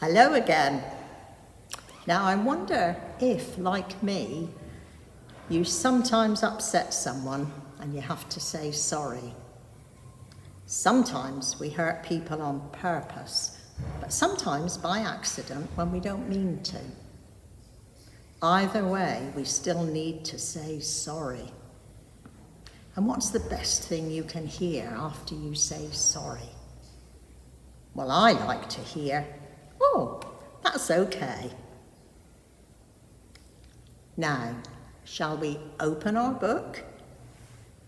Hello again. Now I wonder if, like me, you sometimes upset someone and you have to say sorry. Sometimes we hurt people on purpose, but sometimes by accident when we don't mean to. Either way, we still need to say sorry. And what's the best thing you can hear after you say sorry? Well, I like to hear, "Oh, that's okay." Now, shall we open our book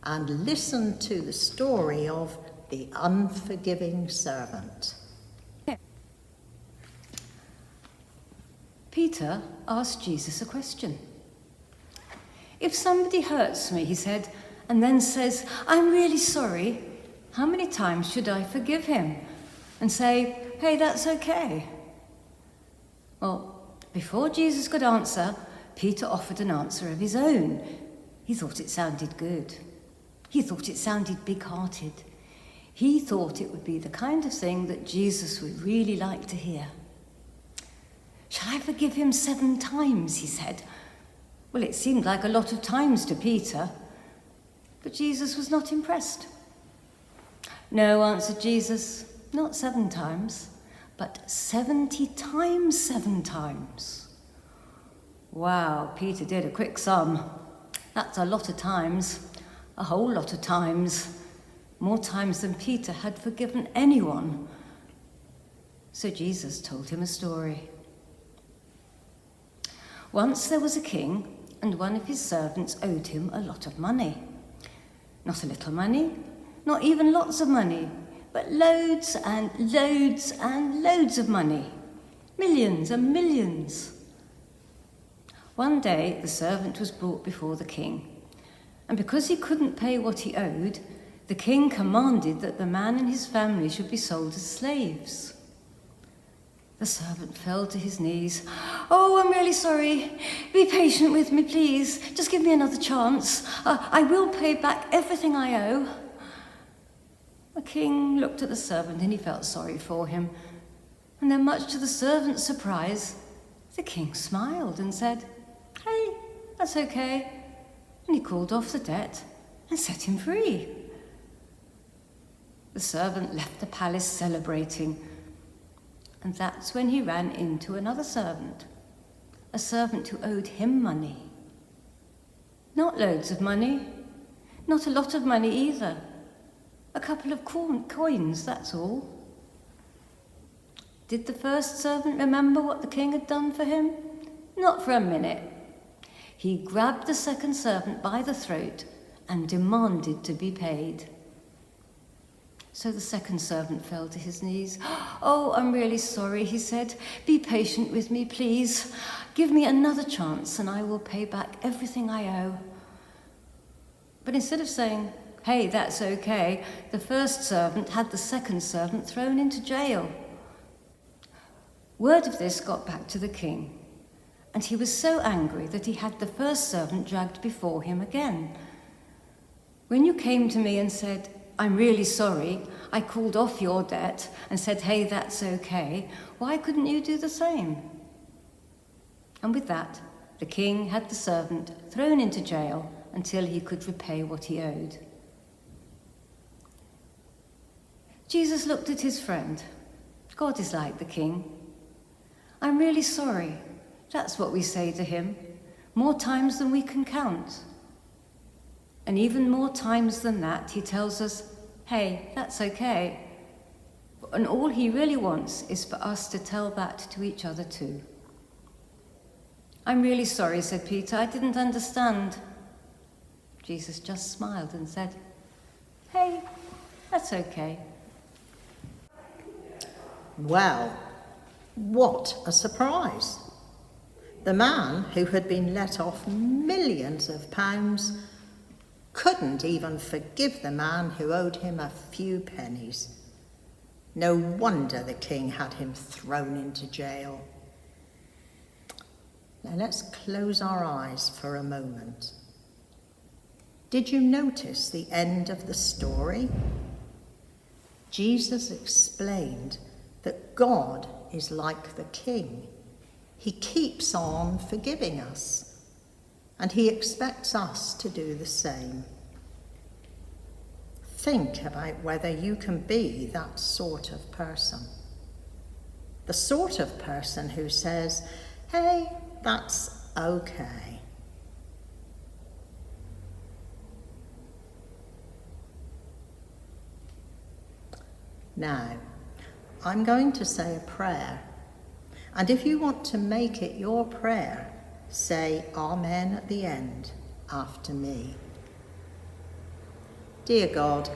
and listen to the story of the unforgiving servant? Peter asked Jesus a question. "If somebody hurts me," he said, and then says, "I'm really sorry," how many times should I forgive him and say, "Hey, that's okay"? Well, before Jesus could answer, Peter offered an answer of his own. He thought it sounded good. He thought it sounded big-hearted. He thought it would be the kind of thing that Jesus would really like to hear. "Shall I forgive him 7 times, he said. Well, it seemed like a lot of times to Peter, but Jesus was not impressed. "No," answered Jesus, "not 7 times, but 70 times 7 times. Wow, Peter did a quick sum. That's a lot of times, a whole lot of times, more times than Peter had forgiven anyone. So Jesus told him a story. Once there was a king, and one of his servants owed him a lot of money. Not a little money, not even lots of money, but loads and loads and loads of money. Millions and millions. One day, the servant was brought before the king, and because he couldn't pay what he owed, the king commanded that the man and his family should be sold as slaves. The servant fell to his knees. "Oh, I'm really sorry. Be patient with me, please. Just give me another chance. I will pay back everything I owe." The king looked at the servant and he felt sorry for him. And then, much to the servant's surprise, the king smiled and said, "Hey, that's okay." And he called off the debt and set him free. The servant left the palace celebrating. And that's when he ran into another servant, a servant who owed him money. Not loads of money, not a lot of money either. A couple of coins, that's all. Did the first servant remember what the king had done for him? Not for a minute. He grabbed the second servant by the throat and demanded to be paid. So the second servant fell to his knees. "Oh, I'm really sorry," he said. "Be patient with me, please. Give me another chance and I will pay back everything I owe." But instead of saying, "Hey, that's okay," the first servant had the second servant thrown into jail. Word of this got back to the king, and he was so angry that he had the first servant dragged before him again. "When you came to me and said, 'I'm really sorry, I called off your debt,' and said, 'Hey, that's okay,' why couldn't you do the same?" And with that, the king had the servant thrown into jail until he could repay what he owed. Jesus looked at his friend. God is like the king. "I'm really sorry." That's what we say to him, more times than we can count. And even more times than that, he tells us, "Hey, that's okay." And all he really wants is for us to tell that to each other too. "I'm really sorry," said Peter. "I didn't understand." Jesus just smiled and said, "Hey, that's okay." Well, what a surprise. The man who had been let off millions of pounds couldn't even forgive the man who owed him a few pennies. No wonder the king had him thrown into jail. Now let's close our eyes for a moment. Did you notice the end of the story? Jesus explained that God is like the King. He keeps on forgiving us, and he expects us to do the same. Think about whether you can be that sort of person. The sort of person who says, hey, that's okay. Now, I'm going to say a prayer, and if you want to make it your prayer, say Amen at the end after me. Dear God,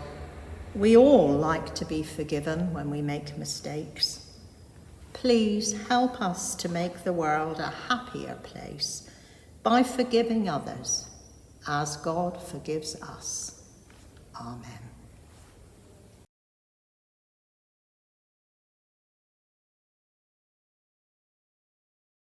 we all like to be forgiven when we make mistakes. Please help us to make the world a happier place by forgiving others as God forgives us. Amen.